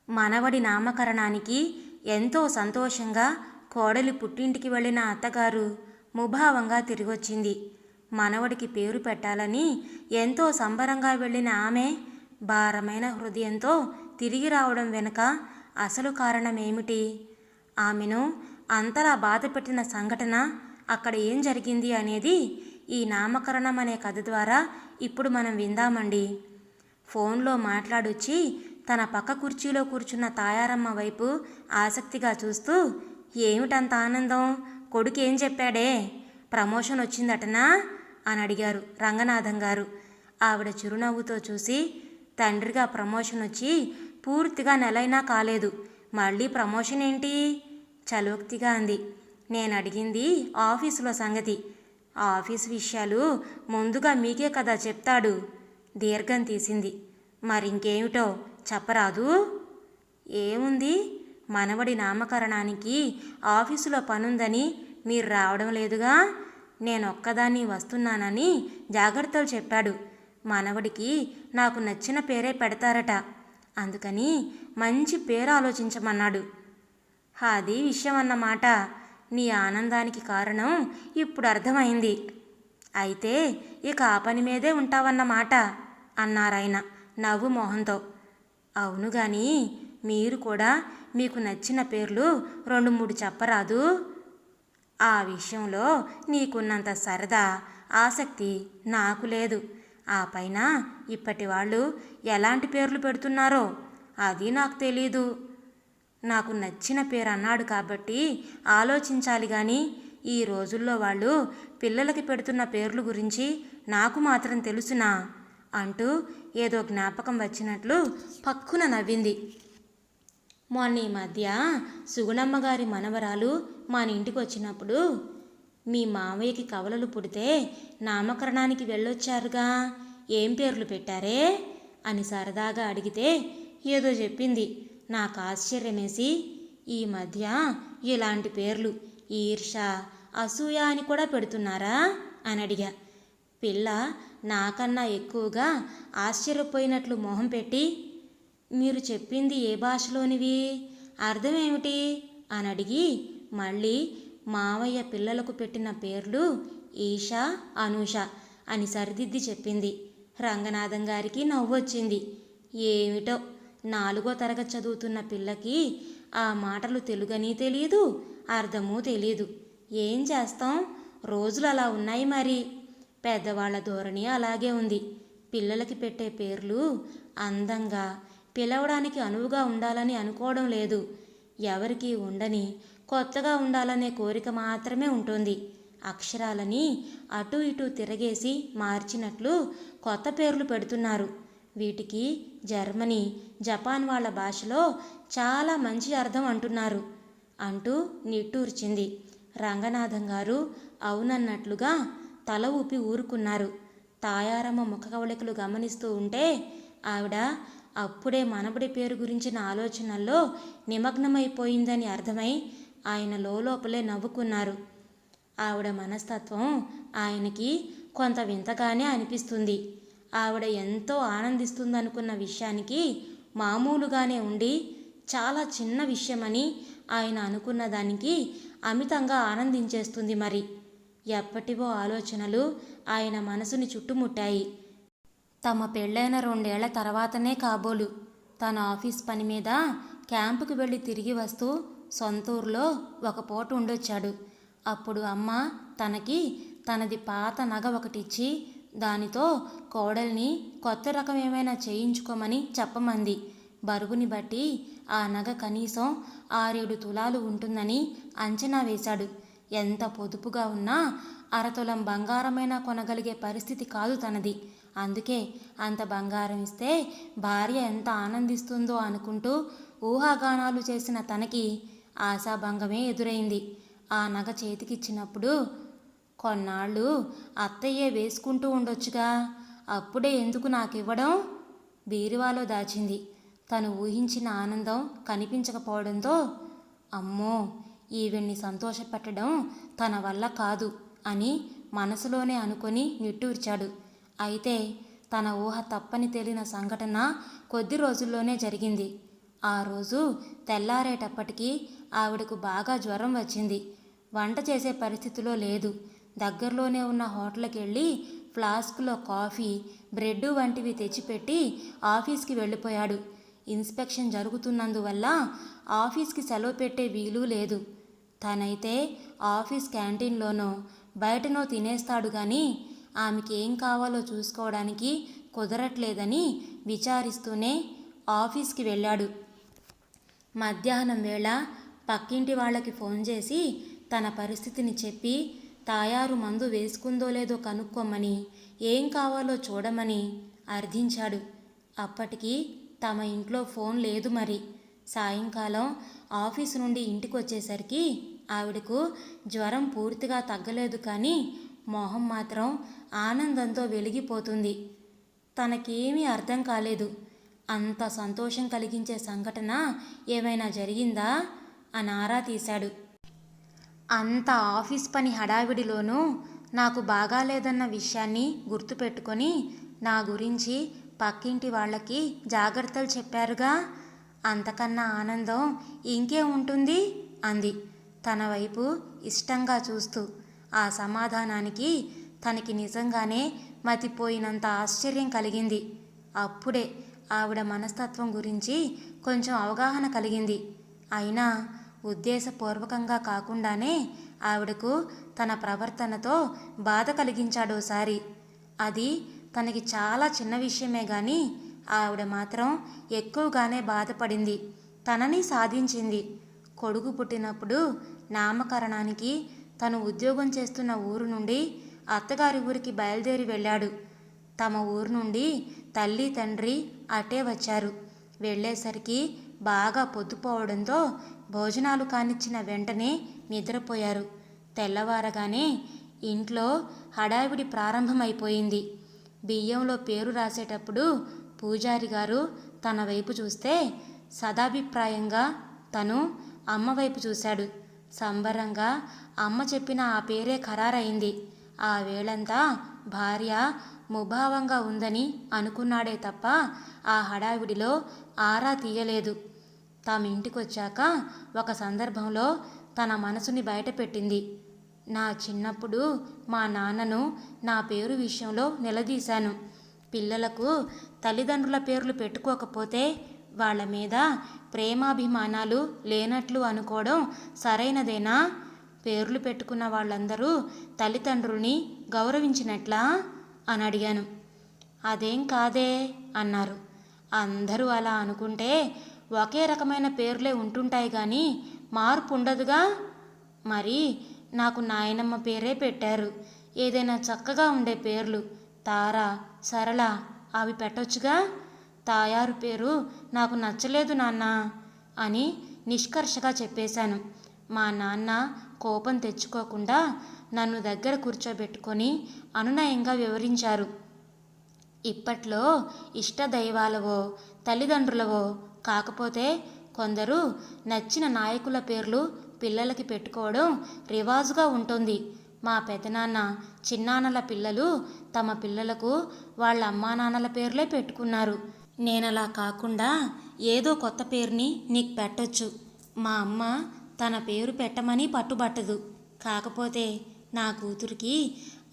మనవడి నామకరణానికి ఎంతో సంతోషంగా కోడలి పుట్టింటికి వెళ్ళిన అత్తగారు ముభావంగా తిరిగొచ్చింది. మనవడికి పేరు పెట్టాలని ఎంతో సంబరంగా వెళ్ళిన ఆమె భారమైన హృదయంతో తిరిగి రావడం వెనుక అసలు కారణమేమిటి? ఆమెను అంతలా బాధపెట్టిన సంఘటన, అక్కడ ఏం జరిగింది అనేది ఈ నామకరణం అనే కథ ద్వారా ఇప్పుడు మనం విందామండి. ఫోన్లో మాట్లాడొచ్చి తన పక్క కుర్చీలో కూర్చున్న తాయారమ్మ వైపు ఆసక్తిగా చూస్తూ, ఏమిటంత ఆనందం? కొడుకేం చెప్పాడే? ప్రమోషన్ వచ్చిందటనా అని అడిగారు రంగనాథం గారు. ఆవిడ చిరునవ్వుతో చూసి, తండ్రిగా ప్రమోషన్ వచ్చి పూర్తిగా నెలైనా కాలేదు, మళ్ళీ ప్రమోషన్ ఏంటి? చలోక్తిగా అంది. నేను అడిగింది ఆఫీసులో సంగతి. ఆఫీసు విషయాలు ముందుగా మీకే కదా చెప్తాడు. దీర్ఘం తీసింది. మరింకేమిటో చెప్పరాదు? ఏముంది, మనవడి నామకరణానికి ఆఫీసులో పనుందని మీరు రావడం లేదుగా. నేనొక్కదాన్ని వస్తున్నానని జాగ్రత్తలు చెప్పాడు. మనవడికి నాకు నచ్చిన పేరే పెడతారట, అందుకని మంచి పేరు ఆలోచించమన్నాడు. అది విషయం అన్నమాట. నీ ఆనందానికి కారణం ఇప్పుడు అర్థమైంది. అయితే ఇక ఆ పని మీదే ఉంటావన్నమాట అన్నారాయన నవ్వు మొహంతో. అవును గాని మీరు కూడా మీకు నచ్చిన పేర్లు 2-3 చెప్పరాదు? ఆ విషయంలో నీకున్నంత సరదా, ఆసక్తి నాకు లేదు. ఆ పైన ఇప్పటి వాళ్ళు ఎలాంటి పేర్లు పెడుతున్నారో అది నాకు తెలీదు. నాకు నచ్చిన పేరు అన్నాడు కాబట్టి ఆలోచించాలి కానీ ఈ రోజుల్లో వాళ్ళు పిల్లలకి పెడుతున్న పేర్ల గురించి నాకు మాత్రం తెలుసునా అంటూ ఏదో జ్ఞాపకం వచ్చినట్లు పక్కున నవ్వింది. మొన్న ఈ మధ్య సుగుణమ్మ గారి మనవరాలు మన ఇంటికి వచ్చినప్పుడు మీ మావయ్యకి కవలలు పుడితే నామకరణానికి వెళ్ళొచ్చారుగా, ఏం పేర్లు పెట్టారే అని సరదాగా అడిగితే ఏదో చెప్పింది. నాకు ఆశ్చర్యమేసి, ఈ మధ్య ఇలాంటి పేర్లు ఈర్ష, అసూయ అని కూడా పెడుతున్నారా అని అడిగా. పిల్ల నాకన్నా ఎక్కువగా ఆశ్చర్యపోయినట్లు మొహం పెట్టి, మీరు చెప్పింది ఏ భాషలోనివి, అర్థమేమిటి అని అడిగి మళ్ళీ మావయ్య పిల్లలకు పెట్టిన పేర్లు ఈషా, అనూష అని సరిదిద్ది చెప్పింది. రంగనాథం గారికి నవ్వొచ్చింది. ఏమిటో 4వ తరగతి చదువుతున్న పిల్లకి ఆ మాటలు తెలుగని తెలియదు, అర్థమూ తెలియదు. ఏం చేస్తాం, రోజులు అలా ఉన్నాయి మరి. పెద్దవాళ్ల ధోరణి అలాగే ఉంది. పిల్లలకి పెట్టే పేర్లు అందంగా, పిలవడానికి అనువుగా ఉండాలని అనుకోవడం లేదు. ఎవరికి ఉండని కొత్తగా ఉండాలనే కోరిక మాత్రమే ఉంటుంది. అక్షరాలని అటు ఇటు తిరగేసి మార్చినట్లు కొత్త పేర్లు పెడుతున్నారు. వీటికి జర్మనీ, జపాన్ వాళ్ళ భాషలో చాలా మంచి అర్థం అంటున్నారు అంటూ నిట్టూర్చింది. రంగనాథం గారు అవునన్నట్లుగా తల ఊపి ఊరుకున్నారు. తాయారమ్మ ముఖ కవళికలు గమనిస్తూ ఉంటే ఆవిడ అప్పుడే మనబడి పేరు గురించిన ఆలోచనల్లో నిమగ్నమైపోయిందని అర్థమై ఆయన లోపలే నవ్వుకున్నారు. ఆవిడ మనస్తత్వం ఆయనకి కొంత వింతగానే అనిపిస్తుంది. ఆవిడ ఎంతో ఆనందిస్తుందనుకున్న విషయానికి మామూలుగానే ఉండి చాలా చిన్న విషయమని ఆయన అనుకున్న దానికి అమితంగా ఆనందించేస్తుంది. మరి ఎప్పటివో ఆలోచనలు ఆయన మనసుని చుట్టుముట్టాయి. తమ పెళ్ళైన 2 ఏళ్ల తర్వాతనే కాబోలు తన ఆఫీస్ పని మీద క్యాంపుకు వెళ్ళి తిరిగి వస్తూ సొంతూరులో ఒక పూట ఉండొచ్చాడు. అప్పుడు అమ్మ తనకి తనది పాత నగ ఒకటిచ్చి దానితో కోడల్ని కొత్త రకం ఏమైనా చేయించుకోమని చెప్పమంది. బరువుని బట్టి ఆ నగ కనీసం 6-7 తులాలు ఉంటుందని అంచనా వేశాడు. ఎంత పొదుపుగా ఉన్నా 1/2 తులం బంగారమైనా కొనగలిగే పరిస్థితి కాదు తనది. అందుకే అంత బంగారం ఇస్తే భార్య ఎంత ఆనందిస్తుందో అనుకుంటూ ఊహాగానాలు చేసిన తనకి ఆశాభంగమే ఎదురైంది. ఆ నగ చేతికిచ్చినప్పుడు, కొన్నాళ్ళు అత్తయ్యే వేసుకుంటూ ఉండొచ్చుగా, అప్పుడే ఎందుకు నాకివ్వడం? బీరువాలో దాచింది. తను ఊహించిన ఆనందం కనిపించకపోవడంతో, అమ్మో ఈవిడ్ని సంతోషపెట్టడం తన వల్ల కాదు అని మనసులోనే అనుకొని నిట్టూర్చాడు. అయితే తన ఊహ తప్పని తేలిన సంఘటన కొద్ది రోజుల్లోనే జరిగింది. ఆ రోజు తెల్లారేటప్పటికి ఆవిడకు బాగా జ్వరం వచ్చింది. వంట చేసే పరిస్థితిలో లేదు. దగ్గరలోనే ఉన్న హోటల్కి వెళ్ళి ఫ్లాస్క్లో కాఫీ, బ్రెడ్ వంటివి తెచ్చిపెట్టి ఆఫీస్కి వెళ్ళిపోయాడు. ఇన్స్పెక్షన్ జరుగుతున్నందువల్ల ఆఫీస్కి సెలవు పెట్టే వీలు లేదు. తనైతే ఆఫీస్ క్యాంటీన్లోనో బయటనో తినేస్తాడు కానీ ఆమెకి ఏం కావాలో చూసుకోవడానికి కుదరట్లేదని విచారిస్తూనే ఆఫీస్కి వెళ్ళాడు. మధ్యాహ్నం వేళ పక్కింటి వాళ్ళకి ఫోన్ చేసి తన పరిస్థితిని చెప్పి తాయారు మందు వేసుకుందో లేదో కనుక్కోమని, ఏం కావాలో చూడమని అర్థించాడు. అప్పటికి తమ ఇంట్లో ఫోన్ లేదు. మరి సాయంకాలం ఆఫీసు నుండి ఇంటికి వచ్చేసరికి ఆవిడకు జ్వరం పూర్తిగా తగ్గలేదు కానీ మొహం మాత్రం ఆనందంతో వెలిగిపోతుంది. తనకేమీ అర్థం కాలేదు. అంత సంతోషం కలిగించే సంఘటన ఏమైనా జరిగిందా అని ఆరా తీశాడు. అంత ఆఫీస్ పని హడావిడిలోనూ నాకు బాగాలేదన్న విషయాన్ని గుర్తుపెట్టుకొని నా గురించి పక్కింటి వాళ్ళకి జాగ్రత్తలు చెప్పారుగా, అంతకన్నా ఆనందం ఇంకే ఉంటుంది అంది తన వైపు ఇష్టంగా చూస్తూ. ఆ సమాధానానికి తనకి నిజంగానే మతిపోయినంత ఆశ్చర్యం కలిగింది. అప్పుడే ఆవిడ మనస్తత్వం గురించి కొంచెం అవగాహన కలిగింది. అయినా ఉద్దేశపూర్వకంగా కాకుండానే ఆవిడకు తన ప్రవర్తనతో బాధ కలిగించాడోసారి. అది తనకి చాలా చిన్న విషయమే కానీ ఆవిడ మాత్రం ఎక్కువగానే బాధపడింది. తనని సాధించింది. కొడుకు పుట్టినప్పుడు నామకరణానికి తను ఉద్యోగం చేస్తున్న ఊరు నుండి అత్తగారి ఊరికి బయలుదేరి వెళ్ళాడు. తమ ఊరు నుండి తల్లి తండ్రి అటే వచ్చారు. వెళ్ళేసరికి బాగా పొద్దుపోవడంతో భోజనాలు కానిచ్చిన వెంటనే నిద్రపోయారు. తెల్లవారగానే ఇంట్లో హడావిడి ప్రారంభమైపోయింది. బియ్యంలో పేరు రాసేటప్పుడు పూజారి గారు తన వైపు చూస్తే సదాభిప్రాయంగా తను అమ్మ వైపు చూశాడు. సంబరంగా అమ్మ చెప్పిన ఆ పేరే ఖరారైంది. ఆ వేళంతా భార్య ముభావంగా ఉందని అనుకున్నాడే తప్ప ఆ హడావిడిలో ఆరా తీయలేదు. తాము ఇంటికొచ్చాక ఒక సందర్భంలో తన మనసుని బయటపెట్టింది. నా చిన్నప్పుడు మా నాన్నను నా పేరు విషయంలో నిలదీశాను. పిల్లలకు తల్లిదండ్రుల పేర్లు పెట్టుకోకపోతే వాళ్ళ మీద ప్రేమాభిమానాలు లేనట్లు అనుకోవడం సరైనదేనా? పేర్లు పెట్టుకున్న వాళ్ళందరూ తల్లిదండ్రుల్ని గౌరవించినట్లా అని అడిగాను. అదేం కాదే అన్నారు. అందరూ అలా అనుకుంటే ఒకే రకమైన పేర్లే ఉంటుంటాయి కానీ మార్పు ఉండదుగా. మరి నాకు నాయనమ్మ పేరే పెట్టారు. ఏదైనా చక్కగా ఉండే పేర్లు తార, సరళ అవి పెట్టొచ్చుగా. తాయారు పేరు నాకు నచ్చలేదు నాన్న అని నిష్కర్షగా చెప్పేశాను. మా నాన్న కోపం తెచ్చుకోకుండా నన్ను దగ్గర కూర్చోబెట్టుకొని అనునయంగా వివరించారు. ఇప్పట్లో ఇష్టదైవాలవో తల్లిదండ్రులవో కాకపోతే కొందరు నచ్చిన నాయకుల పేర్లు పిల్లలకి పెట్టుకోవడం రివాజుగా ఉంటుంది. మా పెదనాన్న చిన్నాన్నల పిల్లలు తమ పిల్లలకు వాళ్ళ అమ్మానాన్నల పేర్లే పెట్టుకున్నారు. నేనలా కాకుండా ఏదో కొత్త పేరుని నీకు పెట్టొచ్చు. మా అమ్మ తన పేరు పెట్టమని పట్టుబట్టదు. కాకపోతే నా కూతురికి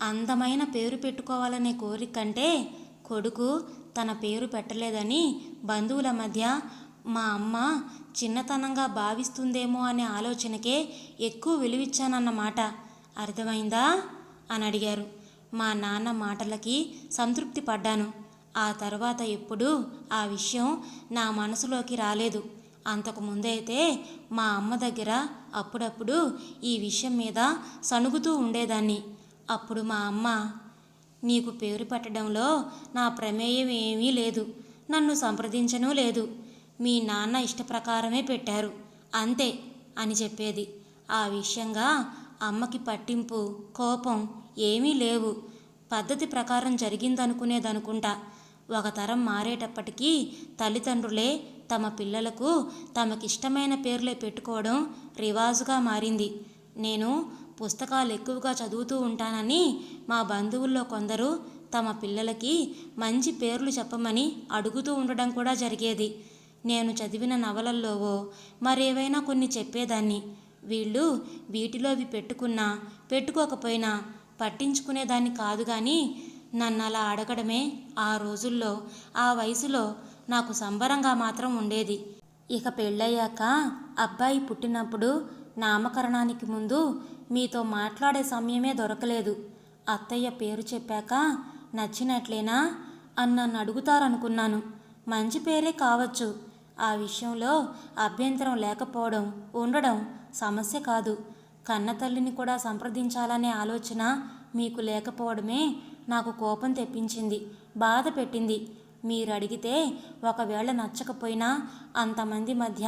అందమైన పేరు పెట్టుకోవాలనే కోరికంటే కొడుకు తన పేరు పెట్టలేదని బంధువుల మధ్య మా అమ్మ చిన్నతనంగా భావిస్తుందేమో అనే ఆలోచనకే ఎక్కువ విలువిచ్చానన్నమాట. అర్థమైందా అని అడిగారు. మా నాన్న మాటలకి సంతృప్తి పడ్డాను. ఆ తర్వాత ఎప్పుడూ ఆ విషయం నా మనసులోకి రాలేదు. అంతకు ముందైతే మా అమ్మ దగ్గర అప్పుడప్పుడు ఈ విషయం మీద సణుగుతూ ఉండేదాన్ని. అప్పుడు మా అమ్మ, నీకు పేరు పెట్టడంలో నా ప్రమేయం ఏమీ లేదు, నన్ను సంప్రదించనూ లేదు, మీ నాన్న ఇష్టప్రకారమే పెట్టారు అంతే అని చెప్పేది. ఆ విషయంగా అమ్మకి పట్టింపు కోపం ఏమీ లేవు. పద్ధతి ప్రకారం జరిగిందనుకునేదనుకుంటా. ఒక తరం మారేటప్పటికీ తల్లిదండ్రులే తమ పిల్లలకు తమకిష్టమైన పేర్లే పెట్టుకోవడం రివాజుగా మారింది. నేను పుస్తకాలు ఎక్కువగా చదువుతూ ఉంటానని మా బంధువుల్లో కొందరు తమ పిల్లలకి మంచి పేర్లు చెప్పమని అడుగుతూ ఉండడం కూడా జరిగేది. నేను చదివిన నవలల్లోవో మరేవైనా కొన్ని చెప్పేదాన్ని. వీళ్ళు వీటిలోవి పెట్టుకున్నా పెట్టుకోకపోయినా పట్టించుకునేదాన్ని కాదు. కానీ నన్ను అలా అడగడమే ఆ రోజుల్లో, ఆ వయసులో నాకు సంబరంగా మాత్రం ఉండేది. ఇక పెళ్ళయ్యాక అబ్బాయి పుట్టినప్పుడు నామకరణానికి ముందు మీతో మాట్లాడే సమయమే దొరకలేదు. అత్తయ్య పేరు చెప్పాక నచ్చినట్లేనా అని నన్ను అడుగుతారనుకున్నాను. మంచి పేరే కావచ్చు. ఆ విషయంలో అభ్యంతరం లేకపోవడం, ఉండడం సమస్య కాదు. కన్నతల్లిని కూడా సంప్రదించాలనే ఆలోచన మీకు లేకపోవడమే నాకు కోపం తెప్పించింది, బాధ పెట్టింది. మీరు అడిగితే ఒకవేళ నచ్చకపోయినా అంతమంది మధ్య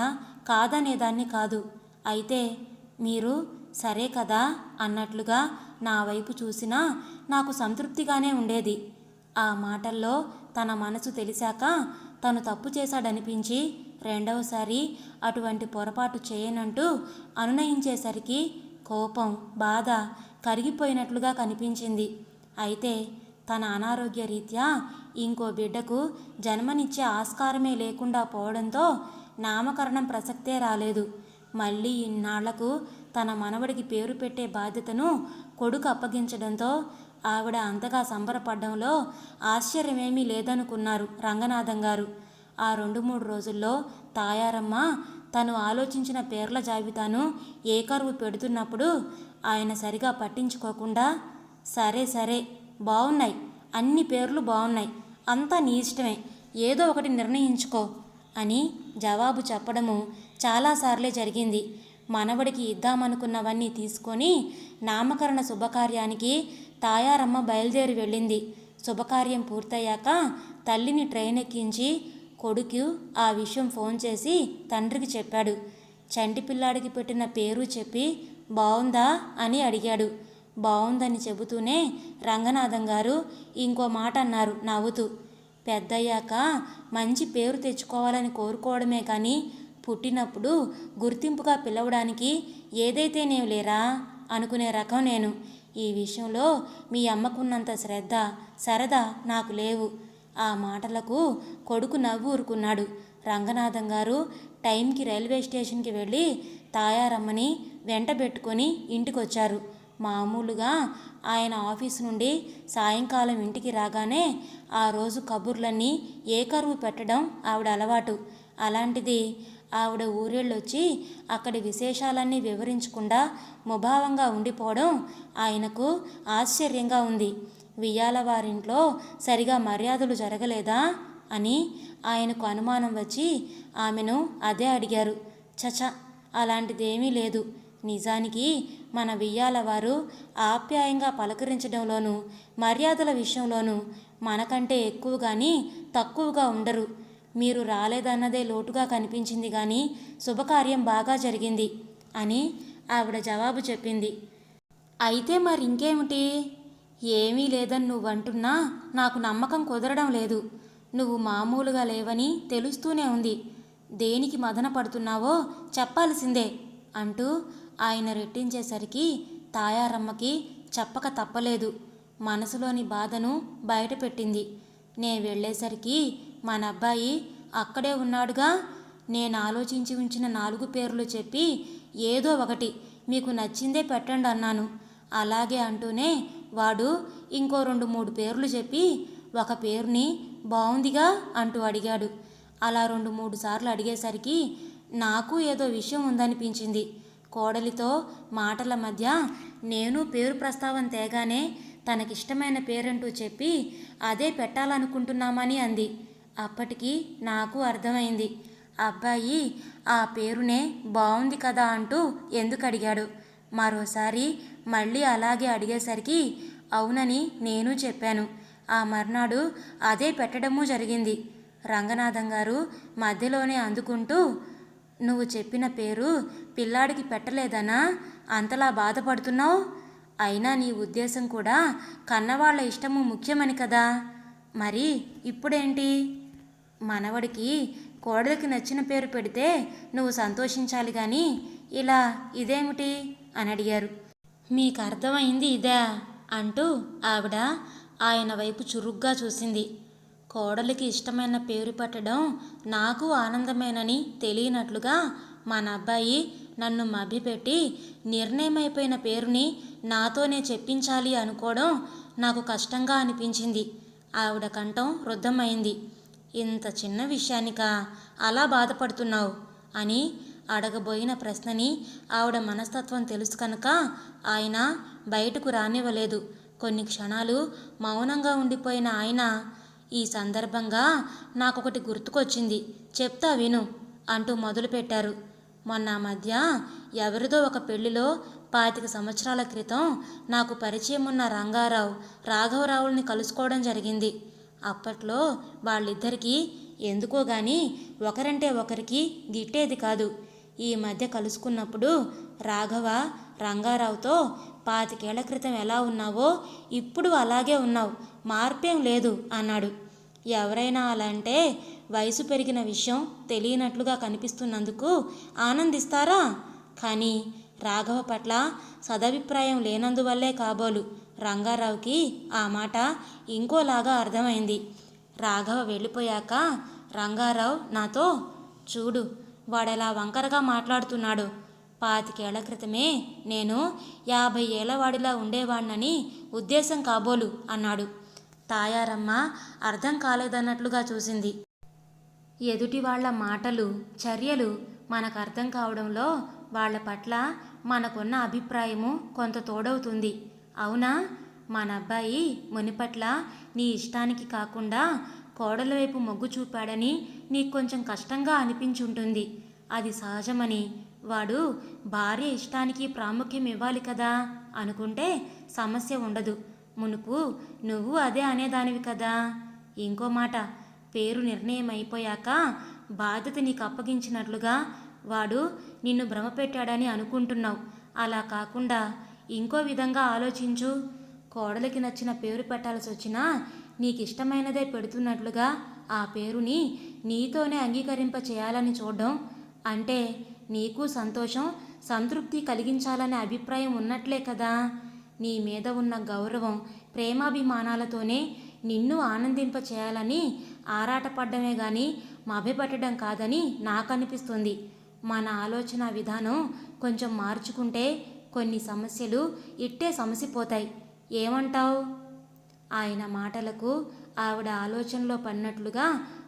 కాదనేదాన్ని కాదు. అయితే మీరు సరే కదా అన్నట్లుగా నా వైపు చూసినా నాకు సంతృప్తిగానే ఉండేది. ఆ మాటల్లో తన మనసు తెలిసాక తను తప్పు చేశాడనిపించి రెండవసారి అటువంటి పొరపాటు చేయనంటూ అనునయించేసరికి కోపం, బాధ కరిగిపోయినట్లుగా కనిపించింది. అయితే తన అనారోగ్య రీత్యా ఇంకో బిడ్డకు జన్మనిచ్చే ఆస్కారమే లేకుండా పోవడంతో నామకరణం ప్రసక్తే రాలేదు. మళ్ళీ ఇన్నాళ్లకు తన మనవడికి పేరు పెట్టే బాధ్యతను కొడుకు అప్పగించడంతో ఆవిడ అంతగా సంబరపడ్డంలో ఆశ్చర్యమేమీ లేదనుకున్నారు రంగనాథం గారు. ఆ 2-3 రోజుల్లో తాయారమ్మ తను ఆలోచించిన పేర్ల జాబితాను ఏకరువు పెడుతున్నప్పుడు ఆయన సరిగా పట్టించుకోకుండా, సరే సరే బాగున్నాయి, అన్ని పేర్లు బాగున్నాయి, అంతా నీ ఇష్టమే, ఏదో ఒకటి నిర్ణయించుకో అని జవాబు చెప్పడము చాలాసార్లే జరిగింది. మనవడికి ఇద్దామనుకున్నవన్నీ తీసుకొని నామకరణ శుభకార్యానికి తాయారమ్మ బయలుదేరి వెళ్ళింది. శుభకార్యం పూర్తయ్యాక తల్లిని ట్రైన్ ఎక్కించి కొడుకు ఆ విషయం ఫోన్ చేసి తండ్రికి చెప్పాడు. చంటి పిల్లాడికి పెట్టిన పేరు చెప్పి బావుందా అని అడిగాడు. బావుందని చెబుతూనే రంగనాథం గారు ఇంకో మాట అన్నారు నవ్వుతూ. పెద్దయ్యాక మంచి పేరు తెచ్చుకోవాలని కోరుకోవడమే కానీ పుట్టినప్పుడు గుర్తింపుగా పిలవడానికి ఏదైతేనేం లేరా అనుకునే రకం నేను. ఈ విషయంలో మీ అమ్మకున్నంత శ్రద్ధ, సరదా నాకు లేవు. ఆ మాటలకు కొడుకు నవ్వు ఊరుకున్నాడు. రంగనాథం గారు టైంకి రైల్వే స్టేషన్కి వెళ్ళి తాయారమ్మని వెంటబెట్టుకొని ఇంటికొచ్చారు. మామూలుగా ఆయన ఆఫీసు నుండి సాయంకాలం ఇంటికి రాగానే ఆ రోజు కబుర్లన్నీ ఏకరువు పెట్టడం ఆవిడ అలవాటు. అలాంటిది ఆవిడ ఊరేళ్ళొచ్చి అక్కడి విశేషాలన్నీ వివరించకుండా ముభావంగా ఉండిపోవడం ఆయనకు ఆశ్చర్యంగా ఉంది. వియ్యాల వారింట్లో సరిగా మర్యాదలు జరగలేదా అని ఆయనకు అనుమానం వచ్చి ఆమెను అదే అడిగారు. చచ, అలాంటిదేమీ లేదు. నిజానికి మన వియ్యాల వారు ఆప్యాయంగా పలకరించడంలోనూ మర్యాదల విషయంలోనూ మనకంటే ఎక్కువ కానీ తక్కువగా ఉండరు. మీరు రాలేదన్నదే లోటుగా కనిపించింది కానీ శుభకార్యం బాగా జరిగింది అని ఆవిడ జవాబు చెప్పింది. అయితే మరి ఇంకేమిటి? ఏమీ లేదని నువ్వంటున్నా నాకు నమ్మకం కుదరడం లేదు. నువ్వు మామూలుగా లేవని తెలుస్తూనే ఉంది. దేనికి మదన పడుతున్నావో చెప్పాల్సిందే అంటూ ఆయన రెట్టించేసరికి తాయారమ్మకి చెప్పక తప్పలేదు. మనసులోని బాధను బయటపెట్టింది. నే వెళ్ళేసరికి మన అబ్బాయి అక్కడే ఉన్నాడుగా. నేను ఆలోచించి ఉంచిన 4 పేర్లు చెప్పి ఏదో ఒకటి మీకు నచ్చిందే పెట్టండి అన్నాను. అలాగే అంటూనే వాడు ఇంకో 2-3 పేర్లు చెప్పి ఒక పేరుని బావుందిగా అంటూ అడిగాడు. అలా 2-3 సార్లు అడిగేసరికి నాకు ఏదో విషయం ఉందనిపించింది. కోడలితో మాటల మధ్య నేను పేరు ప్రస్తావన తేగానే తనకిష్టమైన పేరంటూ చెప్పి అదే పెట్టాలనుకుంటున్నామని అంది. అప్పటికి నాకు అర్థమైంది. అబ్బాయి ఆ పేరునే బావుంది కదా అంటూ ఎందుకు అడిగాడు. మరోసారి మళ్ళీ అలాగే అడిగేసరికి అవునని నేను చెప్పాను. ఆ మర్నాడు అదే పెట్టడమూ జరిగింది. రంగనాథం గారు మధ్యలోనే అందుకుంటూ, నువ్వు చెప్పిన పేరు పిల్లాడికి పెట్టలేదనా అంతలా బాధపడుతున్నావు? అయినా నీ ఉద్దేశం కూడా కన్నవాళ్ల ఇష్టము ముఖ్యమని కదా. మరి ఇప్పుడేంటి? మనవడికి కోడలికి నచ్చిన పేరు పెడితే నువ్వు సంతోషించాలి కానీ ఇలా ఇదేమిటి అని అడిగారు. మీకు అర్థమైంది ఇదా అంటూ ఆవిడ ఆయన వైపు చురుగ్గా చూసింది. కోడలికి ఇష్టమైన పేరు పెట్టడం నాకు ఆనందమేనని తెలియనట్లుగా మన అబ్బాయి నన్ను మభ్యపెట్టి నిర్ణయమైపోయిన పేరుని నాతోనే చెప్పించాలి అనుకోవడం నాకు కష్టంగా అనిపించింది. ఆవిడ కంఠం రుద్ధమైంది. ఇంత చిన్న విషయానికా అలా బాధపడుతున్నావు అని అడగబోయిన ప్రశ్నని ఆవిడ మనస్తత్వం తెలుసు కనుక ఆయన బయటకు రానివ్వలేదు. కొన్ని క్షణాలు మౌనంగా ఉండిపోయిన ఆయన, ఈ సందర్భంగా నాకొకటి గుర్తుకొచ్చింది, చెప్తా విను అంటూ మొదలుపెట్టారు. మొన్న మధ్య ఎవరిదో ఒక పెళ్లిలో 25 సంవత్సరాల క్రితం నాకు పరిచయం ఉన్న రంగారావు రాఘవరావుల్ని కలుసుకోవడం జరిగింది. అప్పట్లో వాళ్ళిద్దరికీ ఎందుకో గాని ఒకరంటే ఒకరికి గిట్టేది కాదు. ఈ మధ్య కలుసుకున్నప్పుడు రాఘవ రంగారావుతో 25 ఏళ్ల క్రితం ఎలా ఉన్నావో ఇప్పుడు అలాగే ఉన్నావు, మార్పేం లేదు అన్నాడు. ఎవరైనా అలా అంటే వయసు పెరిగిన విషయం తెలియనట్లుగా కనిపిస్తున్నందుకు ఆనందిస్తారా? కానీ రాఘవ పట్ల సదభిప్రాయం లేనందువల్లే కాబోలు రంగారావుకి ఆ మాట ఇంకోలాగా అర్థమైంది. రాఘవ వెళ్ళిపోయాక రంగారావు నాతో, చూడు వాడెలా వంకరగా మాట్లాడుతున్నాడు. 25 ఏళ్ల క్రితమే నేను 50 ఏళ్ల వాడిలా ఉండేవాణ్ణని ఉద్దేశం కాబోలు అన్నాడు. తాయారమ్మ అర్థం కాలేదన్నట్లుగా చూసింది. ఎదుటి వాళ్ల మాటలు చర్యలు మనకు అర్థం కావడంలో వాళ్ళ పట్ల మనకున్న అభిప్రాయము కొంత తోడవుతుంది. అవునా? మన అబ్బాయి మునిపట్ల నీ ఇష్టానికి కాకుండా కోడల వైపు మొగ్గు చూపాడని నీకు కొంచెం కష్టంగా అనిపించుంటుంది. అది సహజమని, వాడు భార్య ఇష్టానికి ప్రాముఖ్యం ఇవ్వాలి కదా అనుకుంటే సమస్య ఉండదు. మునుపు నువ్వు అదే అనేదానివి కదా. ఇంకో మాట, పేరు నిర్ణయం అయిపోయాక బాధ్యత నీకు అప్పగించినట్లుగా వాడు నిన్ను భ్రమపెట్టాడని అనుకుంటున్నావు. అలా కాకుండా ఇంకో విధంగా ఆలోచించు. కోడలికి నచ్చిన పేరు పెట్టాల్సి వచ్చినా నీకు ఇష్టమైనదే పెడుతున్నట్లుగా ఆ పేరుని నీతోనే అంగీకరింప చేయాలని చూడడం అంటే నీకు సంతోషం సంతృప్తి కలిగించాలనే అభిప్రాయం ఉన్నట్లే కదా. నీ మీద ఉన్న గౌరవం ప్రేమాభిమానాలతోనే నిన్ను ఆనందింప చేయాలని ఆరాటపడ్డమే గాని మభ్యపెట్టడం కాదని నాకు అనిపిస్తుంది. మన ఆలోచన విధానం కొంచెం మార్చుకుంటే కొన్ని సమస్యలు ఇట్టే సమసిపోతాయి. ఏమంటావు? ఆయన మాటలకు ఆవిడ ఆలోచనలో పడినట్లుగా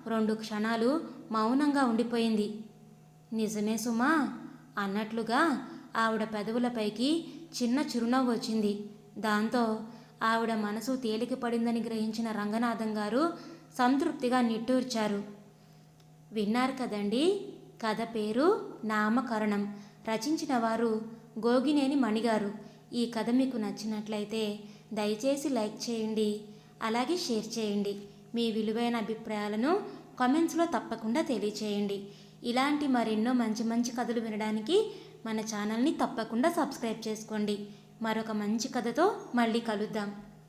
2 క్షణాలు మౌనంగా ఉండిపోయింది. నిజమే సుమా అన్నట్లుగా ఆవిడ పెదవులపైకి చిన్న చిరునవ్వు వచ్చింది. దాంతో ఆవిడ మనసు తేలిక పడిందని గ్రహించిన రంగనాథం గారు సంతృప్తిగా నిట్టూర్చారు. విన్నారు కదండి, కథ పేరు నామకరణం. రచించిన వారు గోగినేని మణిగారు. ఈ కథ మీకు నచ్చినట్లయితే దయచేసి లైక్ చేయండి, అలాగే షేర్ చేయండి. మీ విలువైన అభిప్రాయాలను కామెంట్స్లో తప్పకుండా తెలియచేయండి. ఇలాంటి మరెన్నో మంచి మంచి కథలు వినడానికి మన ఛానల్ని తప్పకుండా సబ్స్క్రైబ్ చేసుకోండి. మరొక మంచి కథతో మళ్ళీ కలుద్దాం.